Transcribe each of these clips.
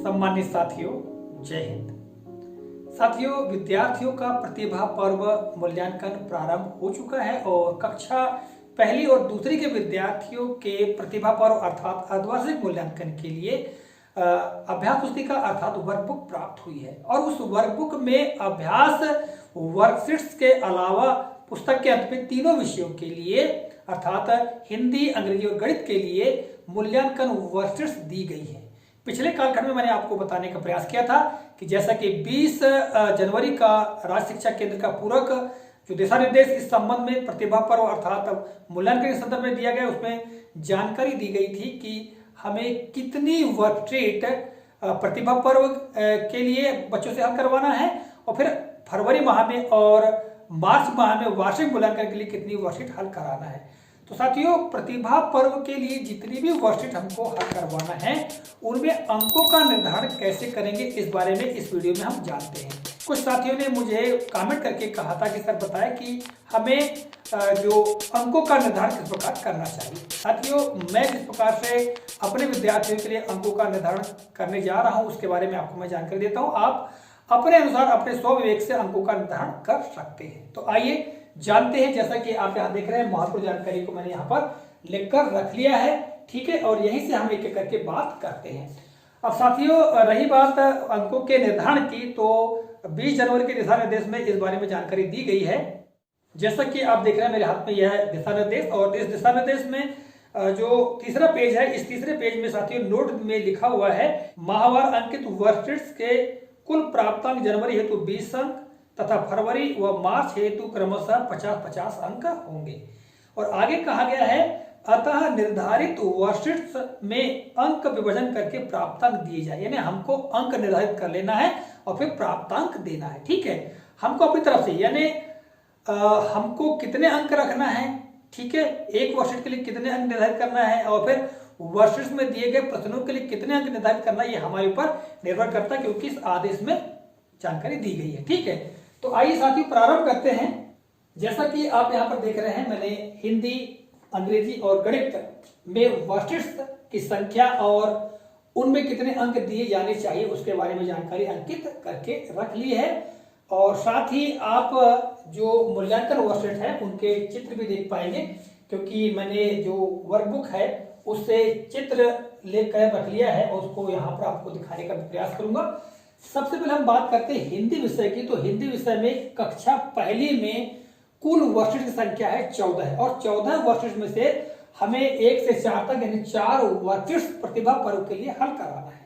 सम्मानित साथियों, जय हिंद। साथियों, विद्यार्थियों का प्रतिभा पर्व मूल्यांकन प्रारंभ हो चुका है और कक्षा पहली और दूसरी के विद्यार्थियों के प्रतिभा पर्व अर्थात अर्धवार्षिक मूल्यांकन के लिए अभ्यास पुस्तिका अर्थात वर्कबुक प्राप्त हुई है और उस वर्कबुक में अभ्यास वर्कशीट्स के अलावा पुस्तक के अंत में तीनों विषयों के लिए अर्थात हिंदी, अंग्रेजी और गणित के लिए मूल्यांकन वर्कशीट्स दी गई है। पिछले कालखंड में मैंने आपको बताने का प्रयास किया था कि जैसा कि 20 जनवरी का राज्य शिक्षा केंद्र का पूरक जो दिशा निर्देश इस संबंध में प्रतिभा पर्व अर्थात मूल्यांकन के संदर्भ में दिया गया, उसमें जानकारी दी गई थी कि हमें कितनी वर्कशीट प्रतिभा पर्व के लिए बच्चों से हल करवाना है और फिर फरवरी माह में और मार्च माह में वार्षिक मूल्यांकन के लिए कितनी वर्कशीट हल कराना है। तो साथियों, प्रतिभा पर्व के लिए जितनी भी वर्कशीट हमको हल करवाना है उनमें अंकों का निर्धारण कैसे करेंगे, इस बारे में इस वीडियो में हम जानते हैं। कुछ साथियों ने मुझे कमेंट करके कहा था कि सर बताएं कि हमें जो अंकों का निर्धारण किस प्रकार करना चाहिए। साथियों, मैं जिस प्रकार से अपने विद्यार्थियों के लिए अंकों का निर्धारण करने जा रहा हूं उसके बारे में आपको मैं जानकारी देता हूं। आप अपने अनुसार अपने स्वविवेक से अंकों का निर्धारण कर सकते हैं। तो आइए जानते हैं। जैसा कि आप यहाँ देख रहे हैं, महत्वपूर्ण जानकारी को मैंने यहाँ पर लिखकर रख लिया है, ठीक है, और यहीं से हम एक एक करके बात करते हैं। अब साथियों, रही बात अंकों के निर्धारण की, तो 20 जनवरी के दिशा निर्देश में इस बारे में जानकारी दी गई है। जैसा कि आप देख रहे हैं मेरे हाथ में यह दिशा निर्देश और इस दिशा निर्देश में जो तीसरा पेज है, इस तीसरे पेज में साथियों नोट में लिखा हुआ है माहवार अंकित वर्कशीट्स के कुल प्राप्तांक जनवरी हेतु 20 अंक तथा फरवरी व मार्च हेतु क्रमशः 50-50 अंक होंगे। और आगे कहा गया है अतः निर्धारित वर्कशीट्स में अंक विभाजन करके प्राप्तांक दिए जाए, यानी हमको अंक निर्धारित कर लेना है और फिर प्राप्तांक देना है। ठीक है, हमको अपनी तरफ से यानी हमको कितने अंक रखना है, ठीक है, एक वर्कशीट के लिए कितने अंक निर्धारित करना है और फिर वर्कशीट्स में दिए गए प्रश्नों के लिए कितने अंक निर्धारित करना है, ये हमारे ऊपर निर्भर करता है क्योंकि इस आदेश में जानकारी दी गई है। ठीक है, तो आइए साथियों प्रारंभ करते हैं। जैसा कि आप यहाँ पर देख रहे हैं, मैंने हिंदी, अंग्रेजी और गणित में वर्कशीट्स की संख्या और उनमें कितने अंक दिए जाने चाहिए उसके बारे में जानकारी अंकित करके रख ली है। और साथ ही आप जो मूल्यांकन वर्कशीट है उनके चित्र भी देख पाएंगे क्योंकि मैंने जो वर्कबुक है उससे चित्र लेकर रख लिया है और उसको यहाँ पर आपको दिखाने का प्रयास करूंगा। सबसे पहले हम बात करते हैं हिंदी विषय की। तो हिंदी विषय में कक्षा पहली में कुल वर्कशीट की संख्या है 14 और 14 वर्कशीट में से हमें 1 से 4 तक यानी 4 वर्कशीट्स प्रतिभा पर्व के लिए हल कराना है।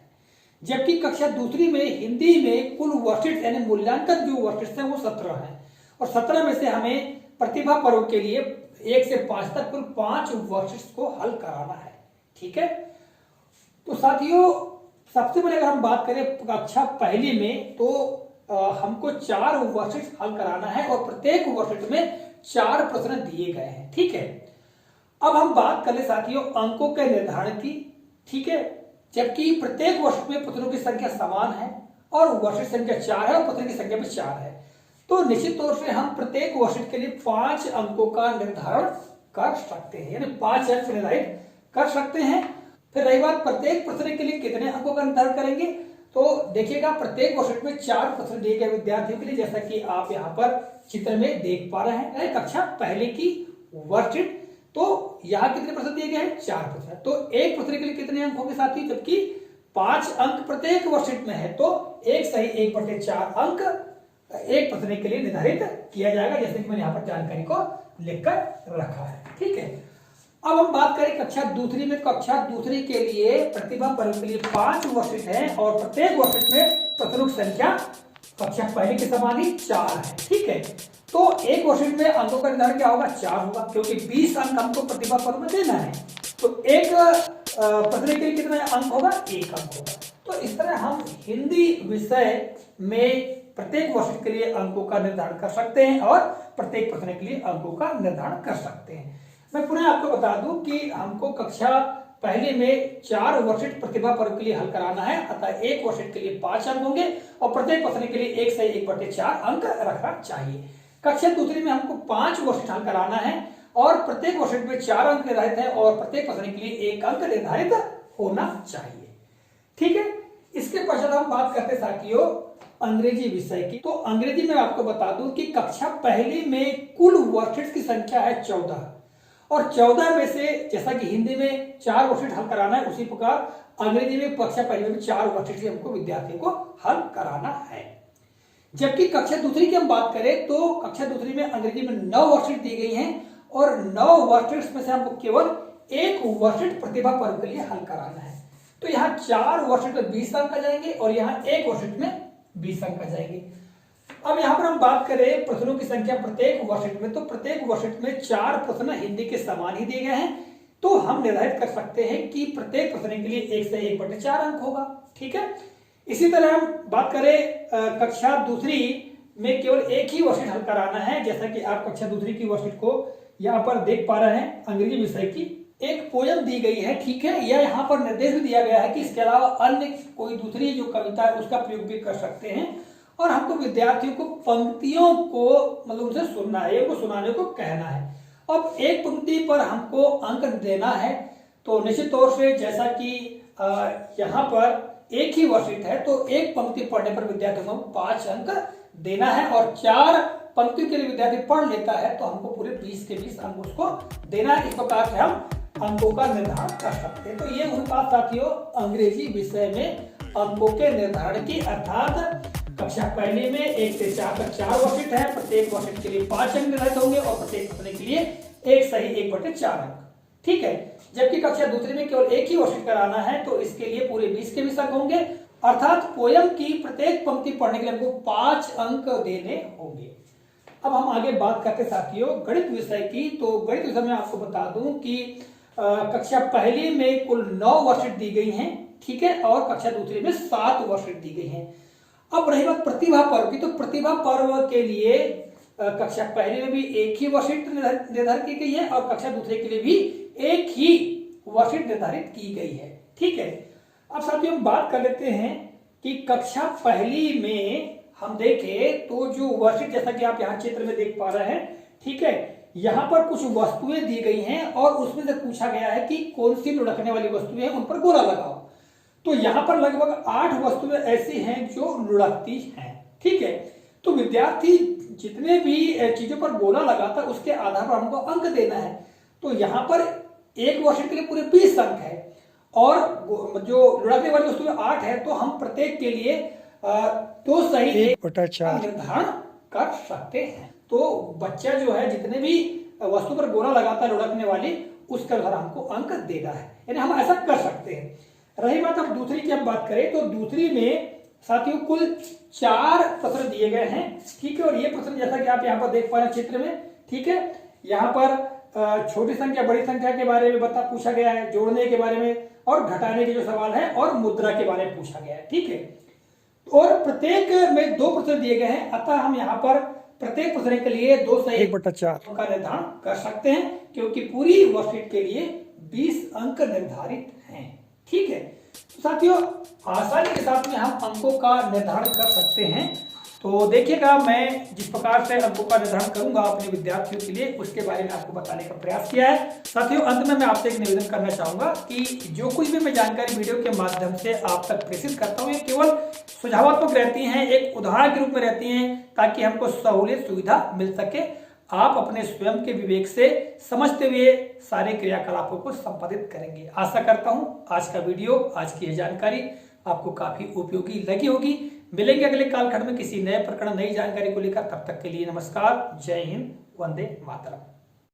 जबकि कक्षा दूसरी में हिंदी में कुल वर्कशीट यानी मूल्यांकन जो वर्कशीट्स हैं वो 17 है और 17 में से हमें प्रतिभा पर्व के लिए 1 से 5 तक कुल 5 वर्कशीट्स को हल कराना है। ठीक है, तो साथियों सबसे पहले अगर हम बात करें कक्षा पहली में तो हमको 4 वर्कशीट्स हल कराना है और प्रत्येक वर्कशीट में 4 प्रश्न दिए गए हैं। ठीक है, अब हम बात कर ले साथियों अंकों के निर्धारण की। ठीक है, जबकि प्रत्येक वर्कशीट में प्रश्नों की संख्या समान है और वर्कशीट संख्या 4 है और प्रश्न की संख्या भी 4 है, तो निश्चित तौर से हम प्रत्येक वर्कशीट के लिए 5 अंकों का निर्धारण कर सकते हैं, यानी 5 अंक निर्धारित कर सकते हैं। फिर रही बात प्रत्येक प्रश्न के लिए कितने अंकों का निर्धारण करेंगे, तो देखिएगा प्रत्येक वर्कशीट में 4 प्रश्न दिए गए विद्यार्थियों के लिए, जैसा कि आप यहाँ पर चित्र में देख पा रहे हैं कक्षा पहले की वर्कशीट। तो यहाँ कितने प्रश्न दिए गए हैं, 4 प्रश्न। तो एक प्रश्न के लिए कितने अंक होंगे साथी, जबकि 5 अंक प्रत्येक वर्कशीट में है तो 1 सही 1/4 अंक एक प्रश्न के लिए निर्धारित किया जाएगा, जैसे कि मैंने यहाँ पर जानकारी को लिखकर रखा है। ठीक है, अब हम बात करें कक्षा दूसरी में। कक्षा दूसरी के लिए प्रतिभा पर्व के लिए 5 वर्कशीट है और प्रत्येक वर्कशीट में प्रश्नों की संख्या कक्षा पहले के समान ही 4 है। ठीक है, तो एक वर्कशीट में अंकों का निर्धारण क्या होगा, 4 होगा क्योंकि 20 अंक हमको प्रतिभा पर्व में देना है। तो एक प्रश्न के लिए कितना अंक होगा, 1 अंक होगा। तो इस तरह हम हिंदी विषय में प्रत्येक वर्कशीट के लिए अंकों का निर्धारण कर सकते हैं और प्रत्येक प्रश्न के लिए अंकों का निर्धारण कर सकते हैं। मैं पुनः आपको बता दूं कि हमको कक्षा पहले में 4 वर्कशीट प्रतिभा पर्व के लिए हल कराना है, अतः एक वर्कशीट के लिए 5 अंक होंगे और प्रत्येक प्रश्न के लिए 1 से 1/4 अंक रखना चाहिए। कक्षा दूसरी में हमको 5 वर्कशीट हल कराना है और प्रत्येक वर्कशीट में 4 अंक निर्धारित है और प्रत्येक प्रश्न के लिए 1 अंक निर्धारित होना चाहिए। ठीक है, इसके हम बात करते हैं साथियों अंग्रेजी विषय की। तो अंग्रेजी में आपको बता दूं कि कक्षा पहली में कुल वर्कशीट्स की संख्या है 14 और 14 में से जैसा कि हिंदी में 4 वर्कशीट हल कराना है, उसी प्रकार अंग्रेजी में कक्षा पहली में 4 वर्कशीट हमको विद्यार्थियों को हल कराना है। जबकि कक्षा दूसरी की हम बात करें तो कक्षा दूसरी में अंग्रेजी में 9 वर्कशीट दी गई हैं और 9 वर्कशीट्स में से हमको केवल एक वर्कशीट प्रतिभा पर्व के लिए हल कराना है। तो यहाँ 4 वर्कशीट में 20 अंक आ जाएंगे और यहाँ एक वर्कशीट में 20 अंक आ जाएंगे। अब यहाँ पर हम बात करें प्रश्नों की संख्या प्रत्येक वर्कशीट में, तो प्रत्येक वर्कशीट में 4 प्रश्न हिंदी के समान ही दिए गए हैं, तो हम निर्धारित कर सकते हैं कि प्रत्येक प्रश्न के लिए 1 से 1/4 अंक होगा। ठीक है। इसी तरह हम बात करें कक्षा दूसरी में केवल एक ही वर्कशीट हल कराना है, जैसा कि आप कक्षा दूसरी की वर्कशीट को यहाँ पर देख पा रहे हैं। अंग्रेजी विषय की एक पोयम दी गई है, ठीक है, या यहाँ पर निर्देश भी दिया गया है कि इसके अलावा अन्य कोई दूसरी जो कविता है उसका प्रयोग भी कर सकते हैं और हमको विद्यार्थियों को पंक्तियों को मतलब उनसे सुनना है, उनको सुनाने को कहना है। अब एक पंक्ति पर हमको अंक देना है, तो निश्चित तौर से जैसा कि यहाँ पर एक ही वर्कशीट है तो एक पंक्ति पढ़ने पर विद्यार्थियों को 5 अंक देना है और 4 पंक्तियों के लिए विद्यार्थी पढ़ लेता है तो हमको पूरे 20 के 20 अंक उसको देना है। इस प्रकार से हम अंकों का निर्धारण कर सकते हैं। तो ये हुई बात साथियों अंग्रेजी विषय में अंकों के निर्धारण की, अर्थात कक्षा पहली में 1 से 4 तक 4 वर्कशीट है, प्रत्येक वर्कशीट के लिए 5 अंक निर्धारित होंगे और प्रत्येक प्रश्न के लिए 1 सही 1/4 अंक। ठीक है। जबकि कक्षा दूसरी में केवल एक ही वर्कशीट कराना है तो इसके लिए पूरे 20 के 20 अंक होंगे, अर्थात पोयम की प्रत्येक पंक्ति पढ़ने के लिए हमको 5 अंक देने होंगे। अब हम आगे बात करते साथियों गणित विषय की। तो गणित विषय में आपको बता दूं कि कक्षा पहली में कुल 9 वर्कशीट दी गई हैं, ठीक है, और कक्षा दूसरी में 7 वर्कशीट दी गई हैं। अब रही बात प्रतिभा पर्व की, तो प्रतिभा पर्व के लिए कक्षा पहली में भी एक ही वर्कशीट निर्धारित की गई है और कक्षा दूसरे के लिए भी एक ही वर्कशीट निर्धारित की गई है। ठीक है। अब साथियों हम बात कर लेते हैं कि कक्षा पहली में हम देखें तो जो वर्कशीट जैसा कि आप यहाँ चित्र में देख पा रहे हैं, ठीक है, यहाँ पर कुछ वस्तुएं दी गई हैं और उसमें से पूछा गया है कि कौन सी लुढ़कने वाली वस्तुएं हैं, उन पर गोला लगाओ। तो यहाँ पर लगभग 8 वस्तुएं ऐसी हैं जो लुढ़कती हैं। ठीक है। तो विद्यार्थी जितने भी चीजों पर गोला लगाता है उसके आधार पर हमको अंक देना है। तो यहाँ पर एक वर्कशीट के लिए पूरे 20 अंक है और जो लुढ़कने वाली वस्तुएं 8 है, तो हम प्रत्येक के लिए 2 सही 1/4 निर्धारण कर सकते हैं। तो बच्चा जो है जितने भी वस्तु पर गोला लगाता है लुढ़कने वाली, उसके अनुसार हमको अंक देना है, यानी हम ऐसा कर सकते हैं। रही बात अब दूसरी की हम बात करें तो दूसरी में साथियों कुल 4 प्रश्न दिए गए हैं। ठीक है। और ये प्रश्न जैसा कि आप यहाँ पर देख पा रहे हैं चित्र में, ठीक है, यहाँ पर छोटी संख्या बड़ी संख्या के बारे में पूछा गया है, जोड़ने के बारे में और घटाने के जो सवाल है और मुद्रा के बारे में पूछा गया है। ठीक है। और प्रत्येक में 2 प्रश्न दिए गए हैं, अतः हम यहाँ पर प्रत्येक प्रश्न के लिए 2 सही 1/4 का निर्धारण कर सकते हैं क्योंकि पूरी वर्कशीट के लिए 20 अंक निर्धारित हैं। ठीक है। तो साथियों आसानी के साथ में हम अंकों का निर्धारण कर सकते हैं। तो देखिएगा मैं जिस प्रकार से अंकों का निर्धारण करूंगा अपने विद्यार्थियों के लिए उसके बारे में आपको बताने का प्रयास किया है। साथियों अंत में मैं आपसे एक निवेदन करना चाहूंगा कि जो कुछ भी मैं जानकारी वीडियो के माध्यम से आप तक प्रेषित करता हूँ ये केवल सुझावात्मक रहती हैं, एक उदाहरण के रूप में रहती हैं ताकि हमको सहूलियत सुविधा मिल सके। आप अपने स्वयं के विवेक से समझते हुए सारे क्रियाकलापों को संपादित करेंगे। आशा करता हूं आज का वीडियो, आज की यह जानकारी आपको काफी उपयोगी लगी होगी। मिलेंगे अगले कालखंड में किसी नए प्रकरण, नई जानकारी को लेकर। तब तक के लिए नमस्कार, जय हिंद, वंदे मातरम।